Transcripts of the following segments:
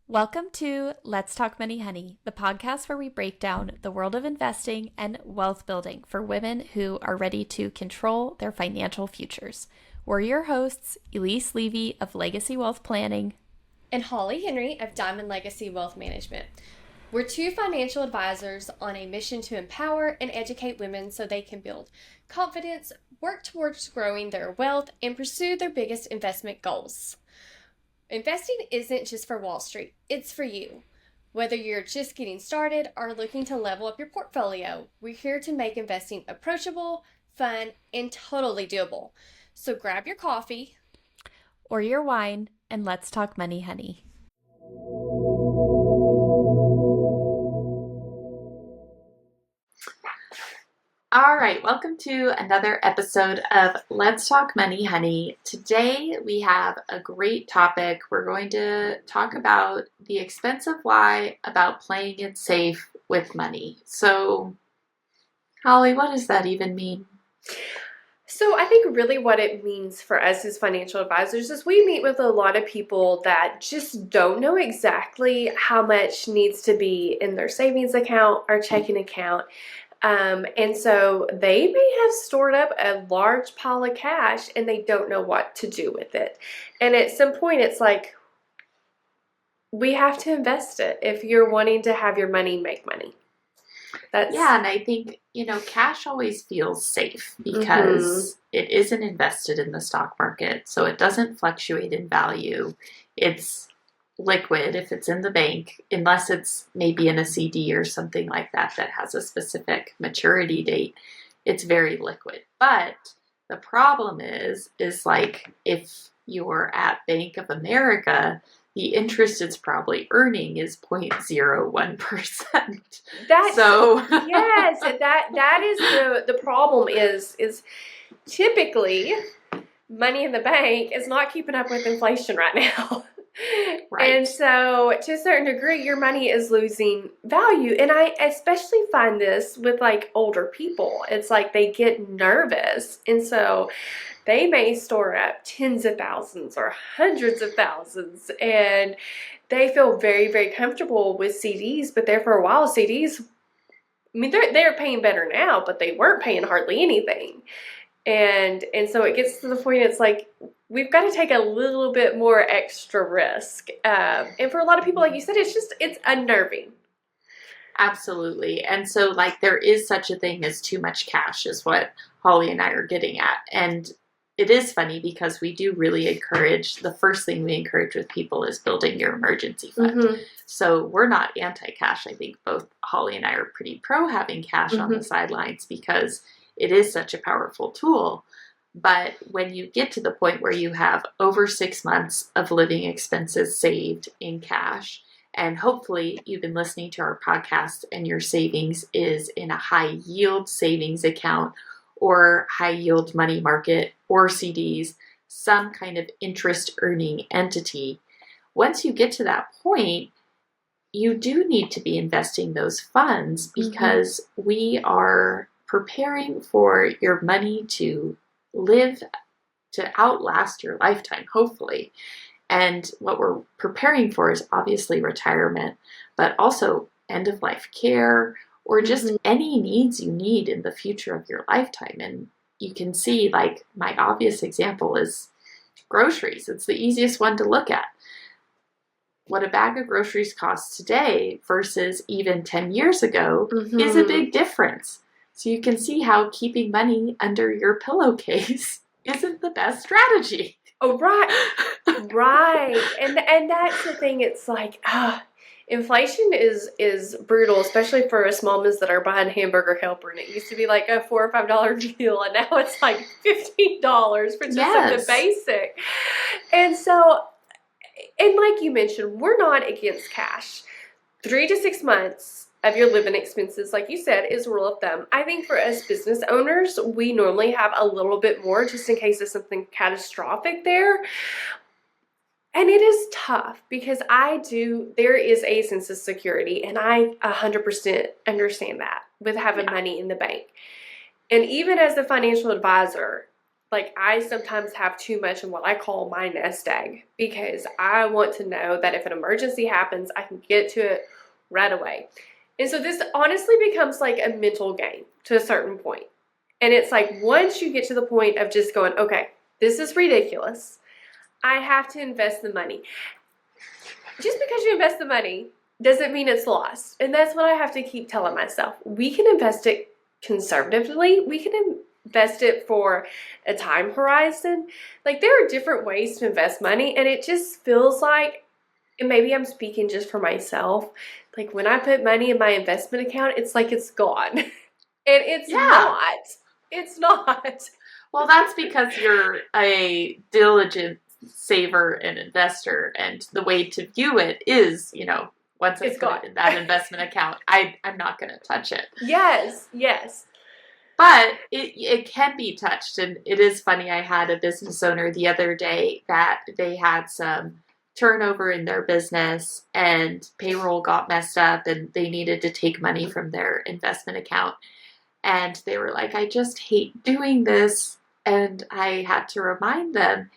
Welcome to Let's Talk Money Honey, the podcast where we break down the world of investing and wealth building for women who are ready to control their financial futures. We're your hosts, Elise Levy of Legacy Wealth Planning and Holly Henry of Diamond Legacy Wealth Management. We're two financial advisors on a mission to empower and educate women so they can build confidence, work towards growing their wealth, and pursue their biggest investment goals. Investing isn't just for Wall Street, it's for you. Whether you're just getting started or looking to level up your portfolio, we're here to make investing approachable, fun, and totally doable. So grab your coffee or your wine and let's talk money, honey. All right, welcome to another episode of Let's Talk Money, Honey. Today we have a great topic. We're going to talk about the expensive lie about playing it safe with money. So, Holly, what does that even mean? So I think really what it means for us as financial advisors is we meet with a lot of people that just don't know exactly how much needs to be in their savings account or checking account. And so they may have stored up a large pile of cash and they don't know what to do with it. And at some point it's like, we have to invest it if you're wanting to have your money make money. And I think, cash always feels safe because it isn't invested in the stock market, so it doesn't fluctuate in value. It's liquid if it's in the bank, unless it's maybe in a CD or something like that has a specific maturity date. It's very liquid. But the problem is like if you're at Bank of America, the interest it's probably earning is 0.01%. Yes, that is the problem is typically money in the bank is not keeping up with inflation right now. Right. And so to a certain degree, your money is losing value. And I especially find this with like older people. It's like they get nervous. And so they may store up tens of thousands or hundreds of thousands. And they feel very, very comfortable with CDs. But there for a while, CDs, they're paying better now, but they weren't paying hardly anything. And so it gets to the point, it's like, we've got to take a little bit more extra risk. And for a lot of people, like you said, it's unnerving. Absolutely. And so there is such a thing as too much cash is what Holly and I are getting at. And it is funny because we do really encourage, the first thing we encourage with people is building your emergency fund. Mm-hmm. So we're not anti-cash. I think both Holly and I are pretty pro having cash on the sidelines because it is such a powerful tool. But when you get to the point where you have over 6 months of living expenses saved in cash, and hopefully you've been listening to our podcast and your savings is in a high yield savings account or high yield money market or CDs, some kind of interest earning entity, once you get to that point, you do need to be investing those funds because we are preparing for your money to outlast your lifetime, hopefully. And what we're preparing for is obviously retirement, but also end-of-life care or just any needs you need in the future of your lifetime. And you can see, my obvious example is groceries. It's the easiest one to look at. What a bag of groceries costs today versus even 10 years ago is a big difference. So you can see how keeping money under your pillowcase isn't the best strategy. Oh, right. Right. And that's the thing. It's like, inflation is brutal, especially for us mamas that are buying Hamburger Helper. And it used to be like a $4 or $5 deal. And now it's like $15 for just something basic. And so, and like you mentioned, we're not against cash. 3 to 6 months of your living expenses, like you said, is a rule of thumb. I think for us business owners, we normally have a little bit more just in case there's something catastrophic there. And it is tough because there is a sense of security, and I 100% understand that with having money in the bank. And even as a financial advisor, like I sometimes have too much in what I call my nest egg, because I want to know that if an emergency happens, I can get to it right away. And so this honestly becomes like a mental game to a certain point. And it's like, once you get to the point of just going, okay, this is ridiculous, I have to invest the money. Just because you invest the money doesn't mean it's lost. And that's what I have to keep telling myself. We can invest it conservatively. We can invest it for a time horizon. Like, there are different ways to invest money, and it just feels like, and maybe I'm speaking just for myself, like when I put money in my investment account, it's like it's gone. And it's not. It's not. Well, that's because you're a diligent saver and investor, and the way to view it is, you know, once it's gone in that investment account, I'm not going to touch it. Yes. But it can be touched, and it is funny. I had a business owner the other day that they had some turnover in their business, and payroll got messed up, and they needed to take money from their investment account. And they were like, I just hate doing this. And I had to remind them,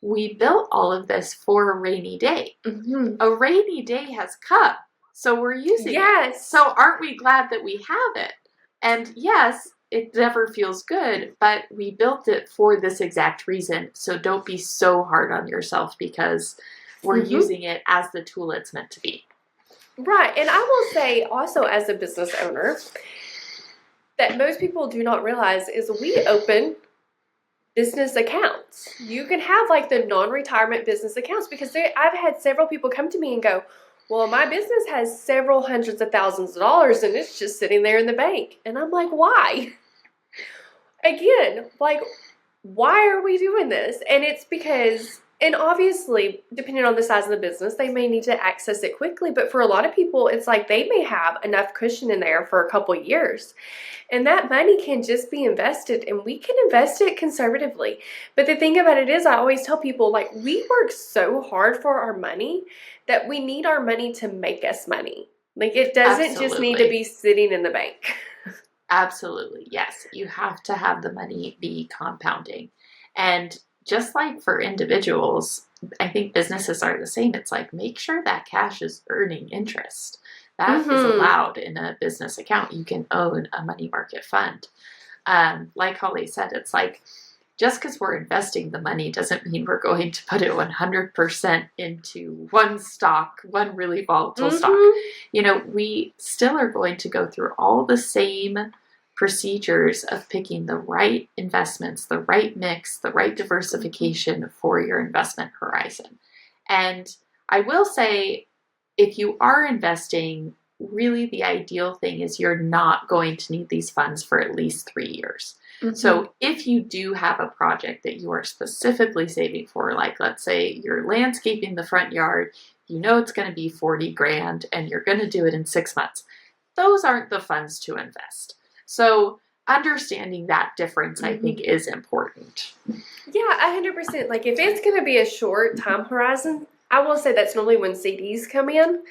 we built all of this for a rainy day. Mm-hmm. A rainy day has come, so we're using it. So aren't we glad that we have it? And yes, it never feels good, but we built it for this exact reason. So don't be so hard on yourself because we're using it as the tool it's meant to be. Right. And I will say also, as a business owner, that most people do not realize is we open business accounts. You can have like the non-retirement business accounts, because I've had several people come to me and go, well, my business has several hundreds of thousands of dollars and it's just sitting there in the bank. And I'm like, why? Again, like, why are we doing this? And it's because, and obviously, depending on the size of the business, they may need to access it quickly. But for a lot of people, it's like they may have enough cushion in there for a couple years. And that money can just be invested, and we can invest it conservatively. But the thing about it is, I always tell people, like, we work so hard for our money that we need our money to make us money. Like, it doesn't just need to be sitting in the bank. Absolutely. Yes. You have to have the money be compounding. And just like for individuals, I think businesses are the same. It's like, make sure that cash is earning interest. That is allowed in a business account. You can own a money market fund. Like Holly said, it's like, just because we're investing the money doesn't mean we're going to put it 100% into one stock, one really volatile stock. You know, we still are going to go through all the same procedures of picking the right investments, the right mix, the right diversification for your investment horizon. And I will say, if you are investing, really the ideal thing is you're not going to need these funds for at least 3 years. So if you do have a project that you are specifically saving for, like let's say you're landscaping the front yard, you know it's going to be 40 grand and you're going to do it in 6 months, those aren't the funds to invest. So understanding that difference, I think, is important. Yeah, 100%. Like, if it's going to be a short time horizon, I will say that's normally when CDs come in.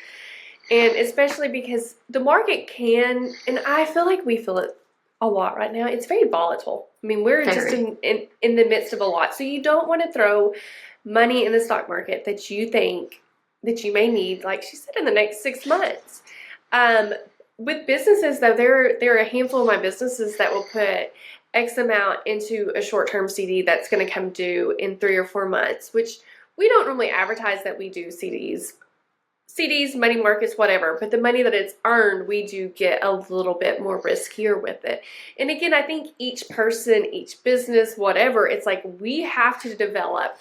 And especially because the market can, and I feel like we feel it a lot right now, it's very volatile. I mean, we're just in the midst of a lot. So you don't want to throw money in the stock market that you think that you may need, like she said, in the next 6 months. With businesses, though, there are a handful of my businesses that will put X amount into a short-term CD that's going to come due in 3 or 4 months, which we don't normally advertise that we do CDs, money markets, whatever, but the money that it's earned, we do get a little bit more riskier with it. And again, I think each person, each business, whatever, it's like we have to develop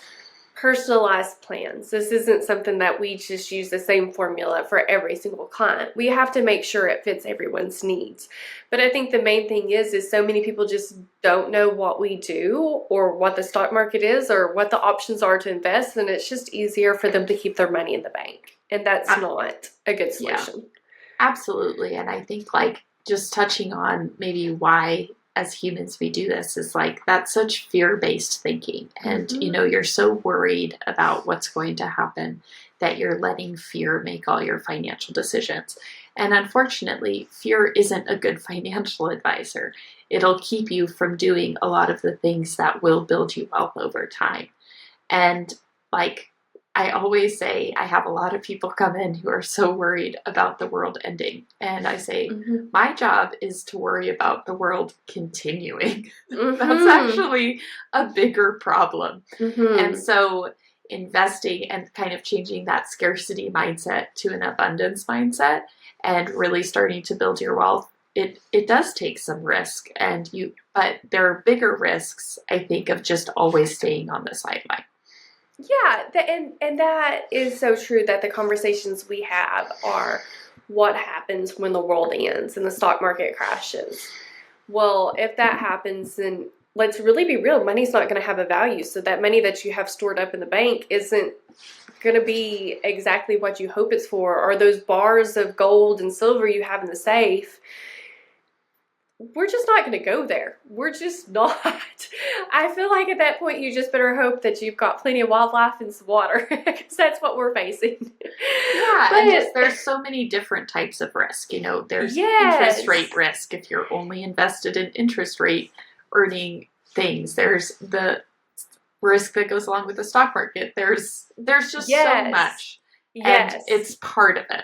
personalized plans. This isn't something that we just use the same formula for every single client. We have to make sure it fits everyone's needs. But I think the main thing is so many people just don't know what we do or what the stock market is or what the options are to invest, and it's just easier for them to keep their money in the bank. And that's not a good solution. Yeah, absolutely. And I think, like, just touching on maybe why as humans we do this is like, that's such fear-based thinking. And, you know, you're so worried about what's going to happen that you're letting fear make all your financial decisions. And unfortunately, fear isn't a good financial advisor. It'll keep you from doing a lot of the things that will build you wealth over time. And like I always say, I have a lot of people come in who are so worried about the world ending. And I say, my job is to worry about the world continuing. That's actually a bigger problem. And so investing and kind of changing that scarcity mindset to an abundance mindset and really starting to build your wealth, it does take some risk, but there are bigger risks, I think, of just always staying on the sideline. Yeah, and that is so true, that the conversations we have are what happens when the world ends and the stock market crashes. Well, if that happens, then let's really be real. Money's not going to have a value. So that money that you have stored up in the bank isn't going to be exactly what you hope it's for. Or those bars of gold and silver you have in the safe, we're just not going to go there. We're just not. I feel like at that point, you just better hope that you've got plenty of wildlife and some water, because that's what we're facing. Yeah, and there's so many different types of risk. There's interest rate risk if you're only invested in interest rate earning things. There's the risk that goes along with the stock market. There's just so much. And it's part of it.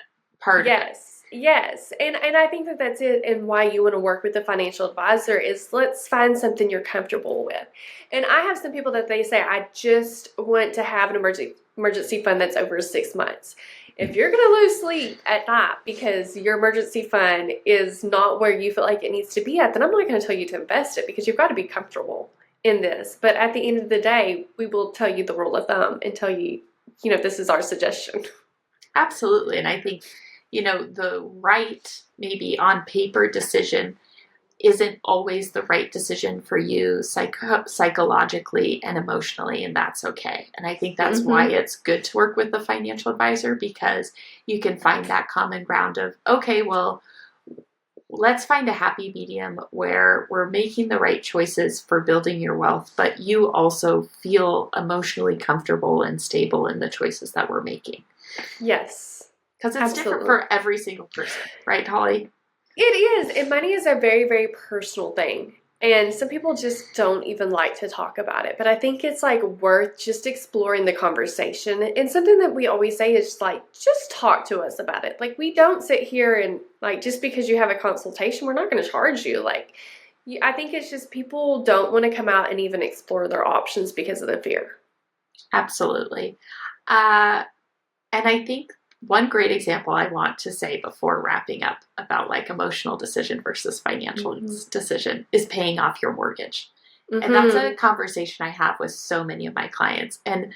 Yes, and I think that that's it, and why you want to work with a financial advisor is, let's find something you're comfortable with. And I have some people that they say, I just want to have an emergency fund that's over 6 months. If you're going to lose sleep at night because your emergency fund is not where you feel like it needs to be at, then I'm not going to tell you to invest it, because you've got to be comfortable in this. But at the end of the day, we will tell you the rule of thumb and tell you, this is our suggestion. Absolutely. And I think the right, maybe on paper decision isn't always the right decision for you psychologically and emotionally, and that's okay. And I think that's why it's good to work with a financial advisor, because you can find that common ground of, okay, well, let's find a happy medium where we're making the right choices for building your wealth, but you also feel emotionally comfortable and stable in the choices that we're making. Yes. Because it's different for every single person, right, Holly? It is. And money is a very, very personal thing. And some people just don't even like to talk about it. But I think it's worth just exploring the conversation. And something that we always say is just talk to us about it. We don't sit here and just because you have a consultation, we're not going to charge you. I think it's just people don't want to come out and even explore their options because of the fear. Absolutely. And I think one great example I want to say before wrapping up about emotional decision versus financial decision is paying off your mortgage. And that's a conversation I have with so many of my clients. And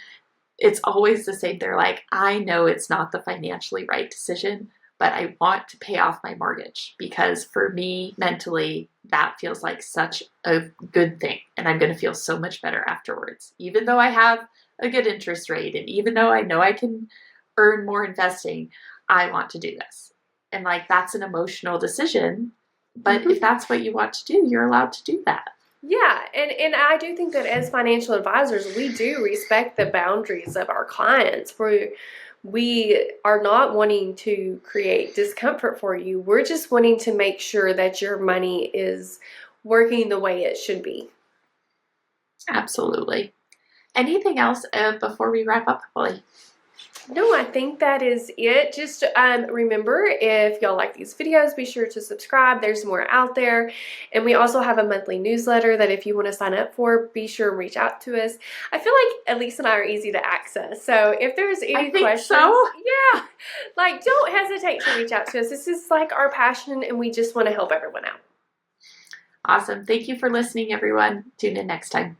it's always the same. They're like, I know it's not the financially right decision, but I want to pay off my mortgage, because for me, mentally, that feels like such a good thing. And I'm going to feel so much better afterwards, even though I have a good interest rate. And even though I know I can earn more investing, I want to do this. And that's an emotional decision, but if that's what you want to do, you're allowed to do that. Yeah, and I do think that as financial advisors, we do respect the boundaries of our clients. We are not wanting to create discomfort for you. We're just wanting to make sure that your money is working the way it should be. Absolutely. Anything else before we wrap up, Holly? No, I think that is it. Just remember, if y'all like these videos, be sure to subscribe. There's more out there. And we also have a monthly newsletter that if you want to sign up for, be sure and reach out to us. I feel like Elise and I are easy to access. So if there's any questions, yeah, don't hesitate to reach out to us. This is our passion, and we just want to help everyone out. Awesome. Thank you for listening, everyone. Tune in next time.